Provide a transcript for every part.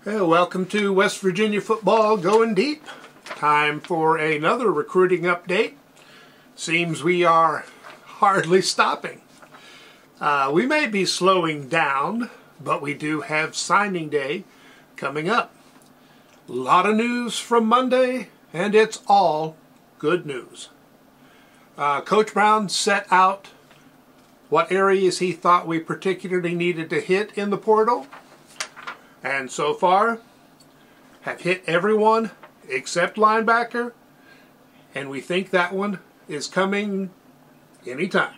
Hey, welcome to West Virginia football going deep. Time for another recruiting update. Seems we are hardly stopping. We may be slowing down, but we do have signing day coming up. A lot of news from Monday, and it's all good news. Coach Brown set out what areas he thought we particularly needed to hit in the portal. And so far, have hit everyone except linebacker, and we think that one is coming anytime.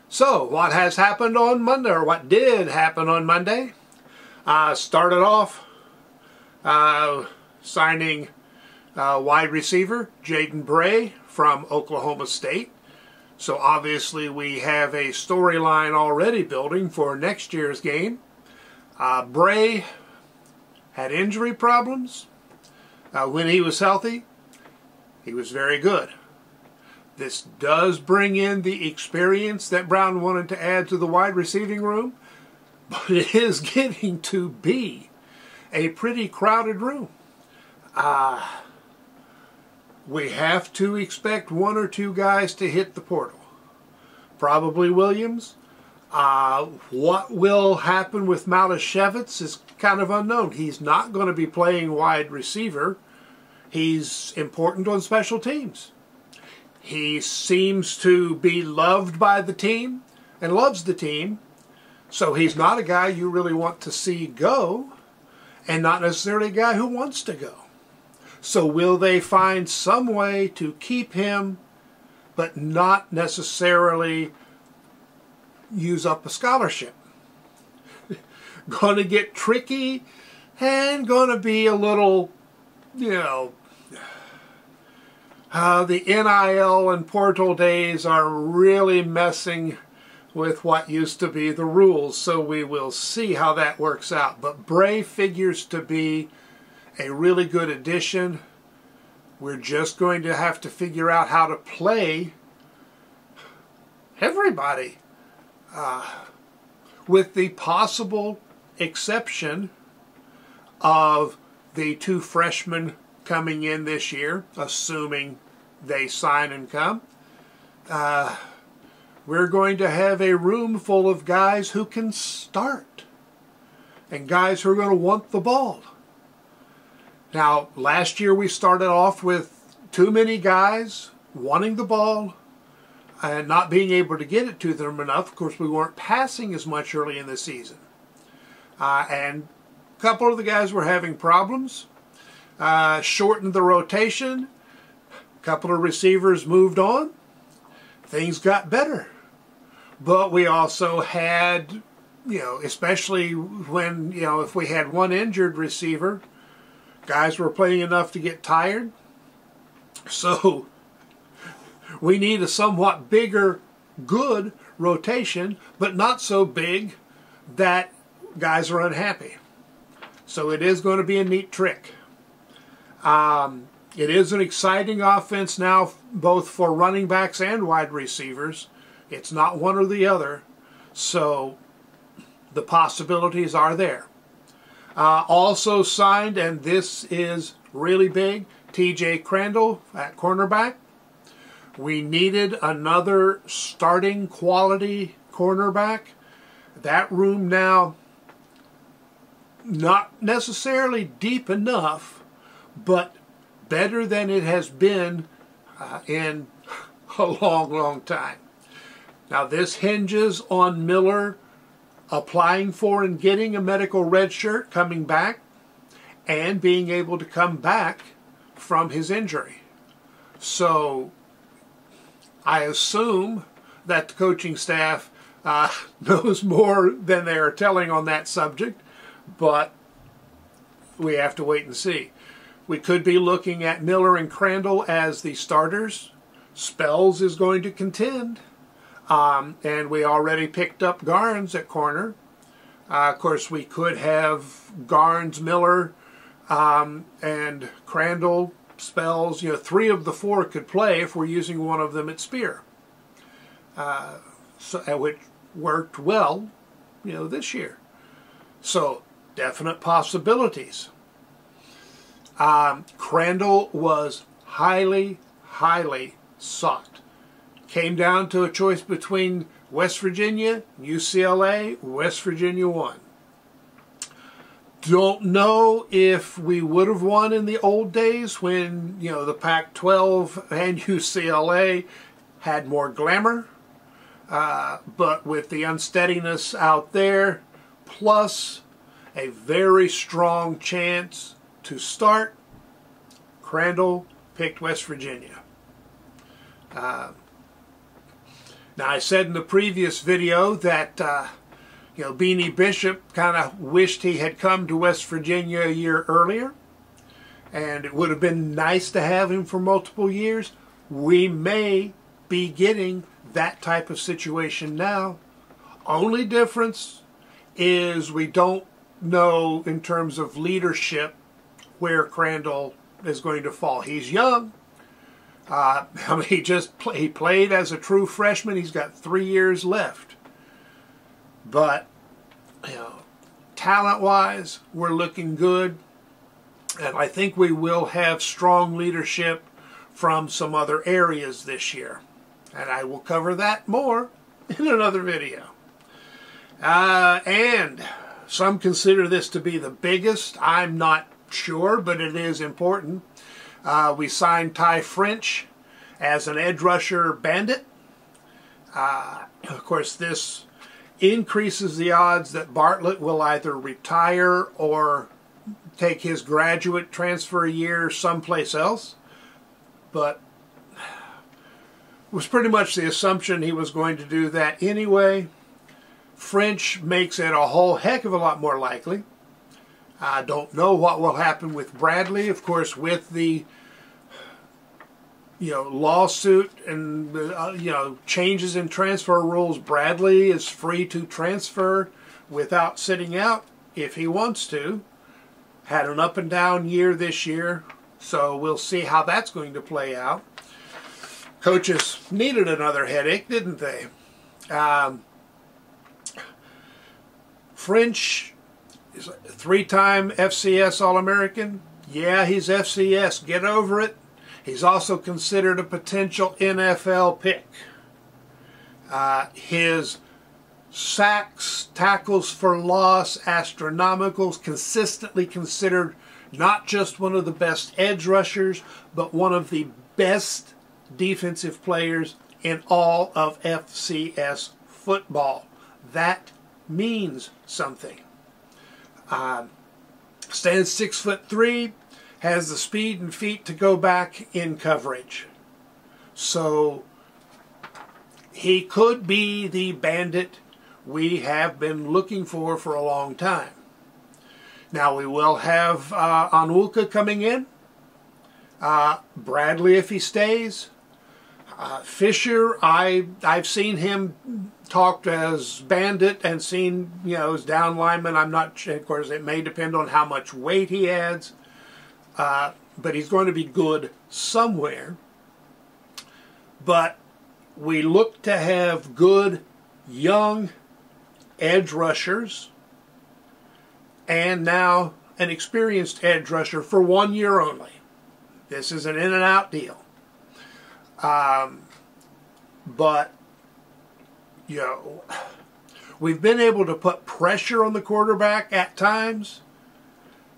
So, what has happened on Monday, or what did happen on Monday? Started off signing wide receiver Jaden Bray from Oklahoma State. So obviously we have a storyline already building for next year's game. Bray had injury problems. When he was healthy, he was very good. This does bring in the experience that Brown wanted to add to the wide receiving room, but it is getting to be a pretty crowded room. We have to expect one or two guys to hit the portal. Probably Williams. What will happen with Malashevitz is kind of unknown. He's not going to be playing wide receiver. He's important on special teams. He seems to be loved by the team and loves the team. So he's not a guy you really want to see go, and not necessarily a guy who wants to go. So will they find some way to keep him, but not necessarily use up a scholarship? Going to get tricky and going to be a little, the NIL and portal days are really messing with what used to be the rules, so we will see how that works out. But Bray figures to be a really good addition. We're just going to have to figure out how to play everybody, with the possible exception of the two freshmen coming in this year, assuming they sign and come. We're going to have a room full of guys who can start and guys who are going to want the ball. Now, last year we started off with too many guys wanting the ball and not being able to get it to them enough. Of course, we weren't passing as much early in the season. And a couple of the guys were having problems. Shortened the rotation. A couple of receivers moved on. Things got better. But we also had, especially when, if we had one injured receiver, guys were playing enough to get tired. So we need a somewhat bigger, good rotation, but not so big that guys are unhappy. So it is going to be a neat trick. It is an exciting offense now, both for running backs and wide receivers. It's not one or the other, so the possibilities are there. Also signed, and this is really big, TJ Crandall at cornerback. We needed another starting quality cornerback. That room now, not necessarily deep enough, but better than it has been in a long, long time. Now this hinges on Miller applying for and getting a medical red shirt, coming back, and being able to come back from his injury. So I assume that the coaching staff knows more than they are telling on that subject, but we have to wait and see. We could be looking at Miller and Crandall as the starters. Spells is going to contend. And we already picked up Garnes at corner. Of course, we could have Garnes, Miller, and Crandall, Spells. Three of the four could play if we're using one of them at spear. Which worked well, this year. So definite possibilities. Crandall was highly, highly sought. Came down to a choice between West Virginia, UCLA. West Virginia won. Don't know if we would have won in the old days when, you know, the Pac-12 and UCLA had more glamour. But with the unsteadiness out there, plus a very strong chance to start, Crandall picked West Virginia. Now, I said in the previous video that you know, Beanie Bishop kind of wished he had come to West Virginia a year earlier, and it would have been nice to have him for multiple years. We may be getting that type of situation now. Only difference is we don't know in terms of leadership where Crandall is going to fall. He's young. I mean, he played as a true freshman. He's got 3 years left. But, you know, talent-wise, we're looking good. And I think we will have strong leadership from some other areas this year. And I will cover that more in another video. And some consider this to be the biggest. I'm not sure, but it is important. We signed Ty French as an edge rusher bandit. Of course, this increases the odds that Bartlett will either retire or take his graduate transfer year someplace else. But it was pretty much the assumption he was going to do that anyway. French makes it a whole heck of a lot more likely. I don't know what will happen with Bradley. Of course, with the lawsuit and changes in transfer rules, Bradley is free to transfer without sitting out if he wants to. Had an up and down year this year, so we'll see how that's going to play out. Coaches needed another headache, didn't they? French is a 3-time FCS All-American. Yeah, he's FCS. Get over it. He's also considered a potential NFL pick. His sacks, tackles for loss, astronomical, consistently considered not just one of the best edge rushers, but one of the best defensive players in all of FCS football. That means something. Stands 6'3", has the speed and feet to go back in coverage. So he could be the bandit we have been looking for a long time. Now we will have Onwuka coming in. Bradley if he stays. Fisher, I've seen him talked as bandit and seen, as down lineman. I'm not sure, of course, it may depend on how much weight he adds. But he's going to be good somewhere. But we look to have good, young edge rushers and now an experienced edge rusher for 1 year only. This is an in and out deal. But, we've been able to put pressure on the quarterback at times.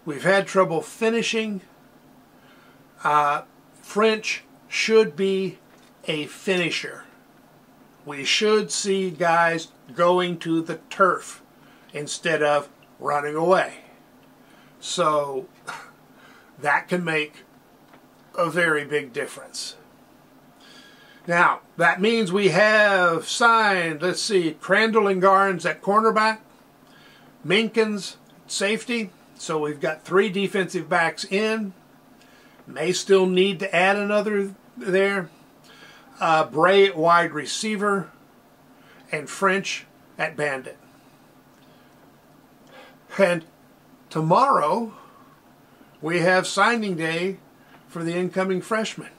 We've had trouble finishing. French should be a finisher. We should see guys going to the turf instead of running away. So that can make a very big difference. Now, that means we have signed, let's see, Crandall and Garnes at cornerback, Minkins safety. So we've got 3 defensive backs in. May still need to add another there. Bray at wide receiver and French at bandit. And tomorrow we have signing day for the incoming freshman.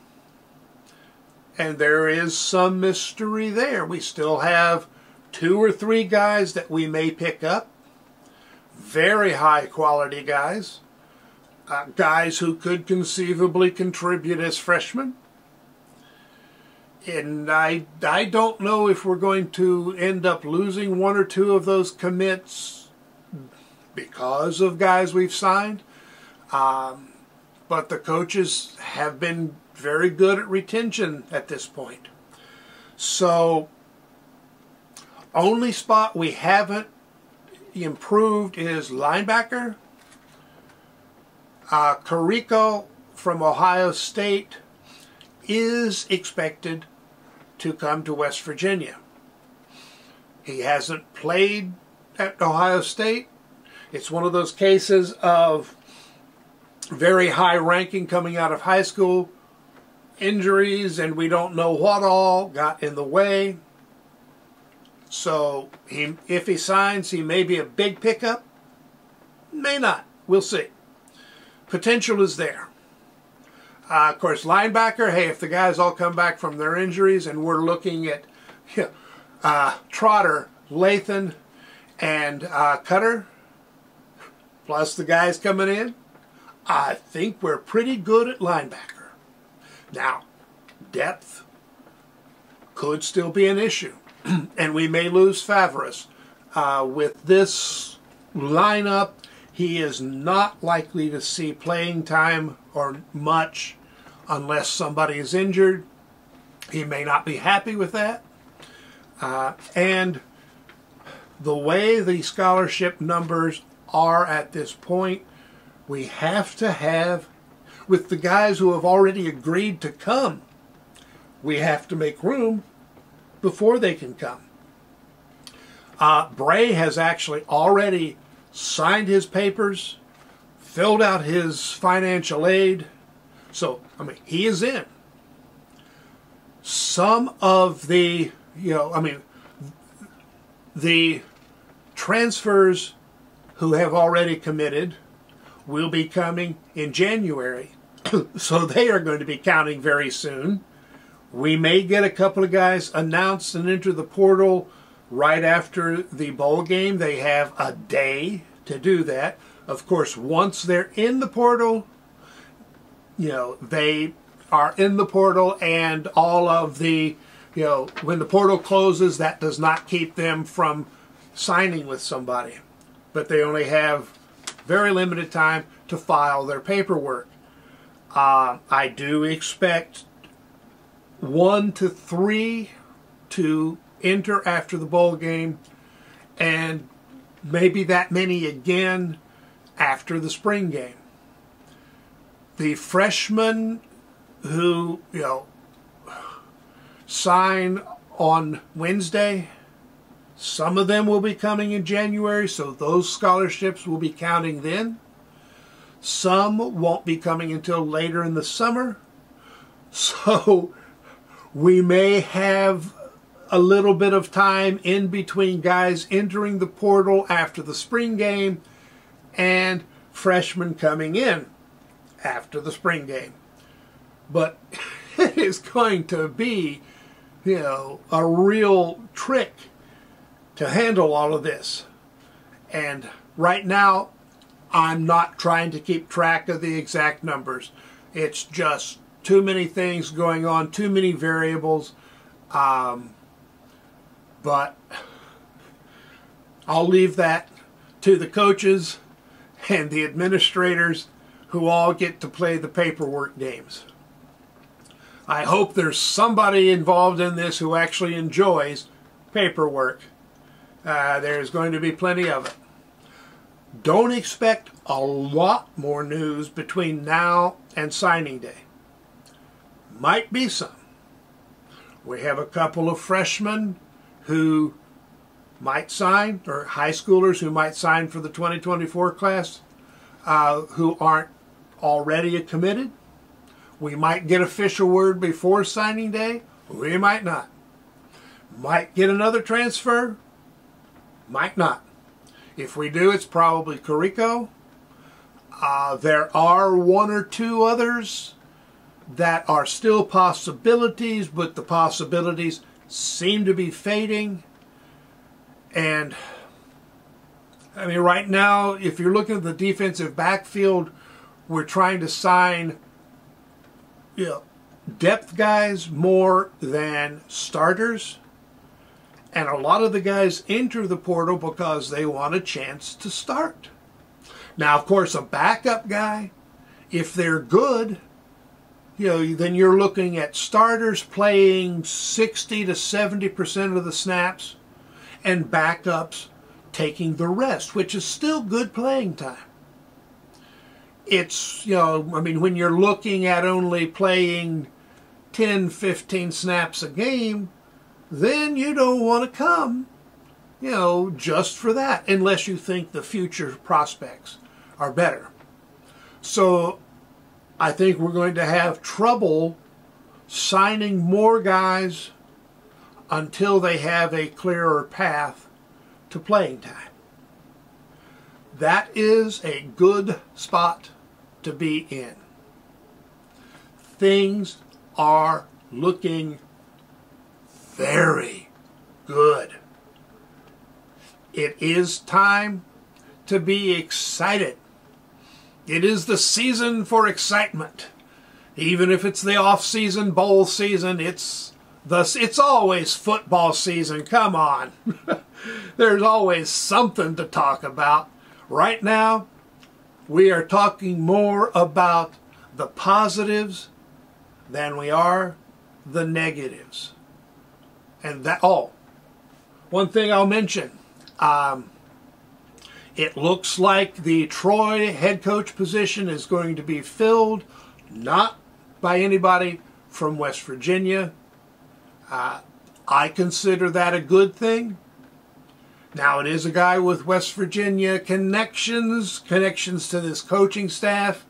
And there is some mystery there. We still have 2 or 3 guys that we may pick up. very high quality guys, guys who could conceivably contribute as freshmen. And I don't know if we're going to end up losing one or two of those commits because of guys we've signed. But the coaches have been very good at retention at this point. So, only spot we haven't improved is linebacker. Carico from Ohio State is expected to come to West Virginia. He hasn't played at Ohio State. It's one of those cases of very high ranking coming out of high school, injuries, and we don't know what all got in the way. So if he signs, he may be a big pickup, may not. We'll see. Potential is there. Of course, linebacker, hey, if the guys all come back from their injuries and we're looking at Trotter, Lathan, and Cutter, plus the guys coming in, I think we're pretty good at linebacker. Now, depth could still be an issue, and we may lose Favras. With this lineup, he is not likely to see playing time or much unless somebody is injured. He may not be happy with that. And the way the scholarship numbers are at this point, we have to have, with the guys who have already agreed to come, we have to make room before they can come. Bray has actually already signed his papers, filled out his financial aid. So, I mean, he is in. Some of the, the transfers who have already committed will be coming in January. So they are going to be counting very soon. We may get a couple of guys announced and enter the portal right after the bowl game. They have a day to do that. Of course, once they're in the portal, they are in the portal, and all of the, when the portal closes, that does not keep them from signing with somebody. But they only have very limited time to file their paperwork. I do expect 1 to 3 to enter after the bowl game, and maybe that many again after the spring game. The freshmen who, sign on Wednesday, some of them will be coming in January, so those scholarships will be counting then. Some won't be coming until later in the summer. So we may have a little bit of time in between guys entering the portal after the spring game and freshmen coming in after the spring game. But it is going to be, a real trick to handle all of this. And right now, I'm not trying to keep track of the exact numbers. It's just too many things going on, too many variables. But I'll leave that to the coaches and the administrators who all get to play the paperwork games. I hope there's somebody involved in this who actually enjoys paperwork. There's going to be plenty of it. Don't expect a lot more news between now and signing day. Might be some. We have a couple of freshmen who might sign, or high schoolers who might sign for the 2024 class, who aren't already committed. We might get official word before signing day. We might not. Might get another transfer. Might not. If we do, it's probably Carico. There are 1 or 2 others that are still possibilities, but the possibilities seem to be fading. And I mean, right now, if you're looking at the defensive backfield, we're trying to sign, you know, depth guys more than starters. And a lot of the guys enter the portal because they want a chance to start. Now, of course, a backup guy, if they're good, you know, then you're looking at starters playing 60 to 70% of the snaps and backups taking the rest, which is still good playing time. It's, you know, I mean, when you're looking at only playing 10, 15 snaps a game, then you don't want to come, you know, just for that, unless you think the future prospects are better. So I think we're going to have trouble signing more guys until they have a clearer path to playing time. That is a good spot to be in. Things are looking very good. It is time to be excited. It is the season for excitement. Even if it's the off-season, bowl season, it's always football season. Come on. There's always something to talk about. Right now, we are talking more about the positives than we are the negatives. And that, oh, one thing I'll mention, it looks like the Troy head coach position is going to be filled not by anybody from West Virginia. I consider that a good thing. Now, it is a guy with West Virginia connections to this coaching staff.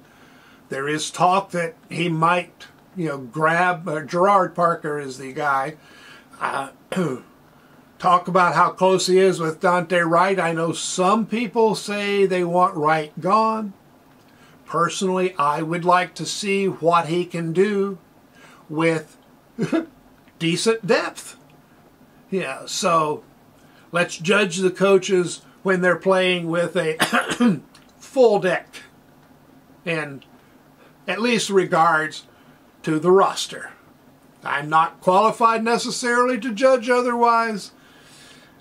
There is talk that he might, you know, grab, Gerard Parker is the guy. Talk about how close he is with Dante Wright. I know some people say they want Wright gone. Personally, I would like to see what he can do with decent depth. Yeah, so let's judge the coaches when they're playing with a full deck, and at least regards to the roster. I'm not qualified necessarily to judge otherwise,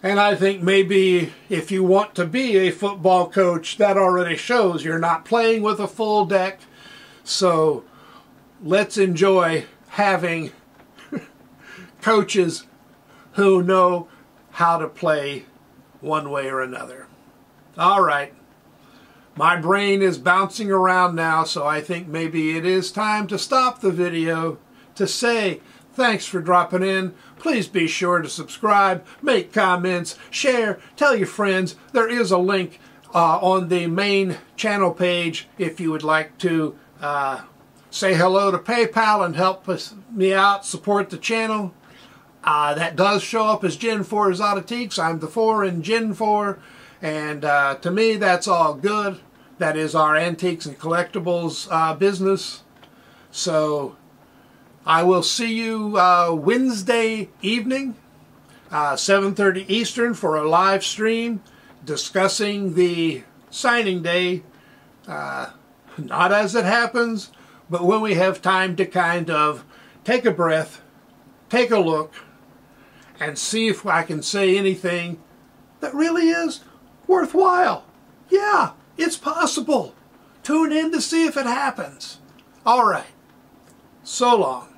and I think maybe if you want to be a football coach, that already shows you're not playing with a full deck. So let's enjoy having coaches who know how to play one way or another. All right. My brain is bouncing around now, so I think maybe it is time to stop the video to say thanks for dropping in. Please be sure to subscribe, make comments, share, tell your friends. There is a link on the main channel page if you would like to say hello to PayPal and help me out, support the channel. That does show up as Gen 4 Exotiques. I'm the 4 in Gen 4, and to me that's all good. That is our antiques and collectibles business. So I will see you Wednesday evening, 7:30 Eastern, for a live stream discussing the signing day. Not as it happens, but when we have time to kind of take a breath, take a look, and see if I can say anything that really is worthwhile. Yeah, it's possible. Tune in to see if it happens. All right. So long.